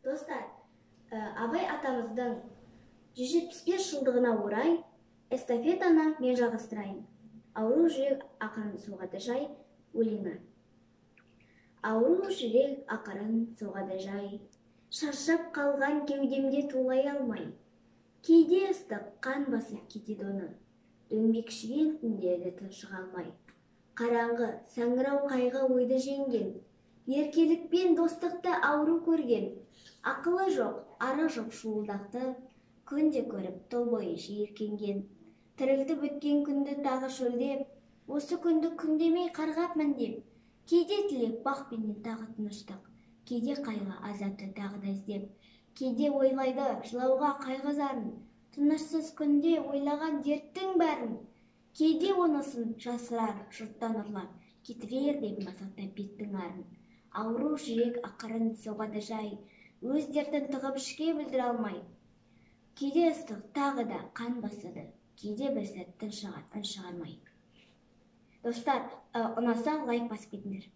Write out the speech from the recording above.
Достар, Абай атамыздың 175 жылдығына орай эстафетаны мен жалғастырайын. Ауру жүрек ақырын соғады жай өлеңі. Ауру жүрек ақырын соғады жай, шаршап қалған кеудемде тулай алмай. Кейде ыстық қан басып кетеді оны, дөңбекшіген түндерді тыншыға алмай. Қараңғы, саңырау қайғы ойды жеңген, еркелікпен достықты ауру көрген. Ақылы жоқ, ары жоқ шуылдақты, күнде көріп тұл бойы жиіркенген. Тірілтіп өткен күнді тағы шөлдеп, осы күнді күндемей қарғап міндеп. Кейде тілек бақпенен тағы тыныштық, кейде қайғы азапты тағы да іздеп. Кейде ойлайды жылауға қайғы зарын, тынышсыз күнде ойлаған дерттің бәрін. Кейде онысын жасырар жұрттан ұрлап, кетірер деп масаттап беттің арын. Ауру жүрек ақырын соғады жай, өз дертін тығып ішке білдіре алмай. Кейде ыстық тағы да қан басады, кейде бір сәт тын шығармай. Достар, ұнаса лайк басып кетіңдер.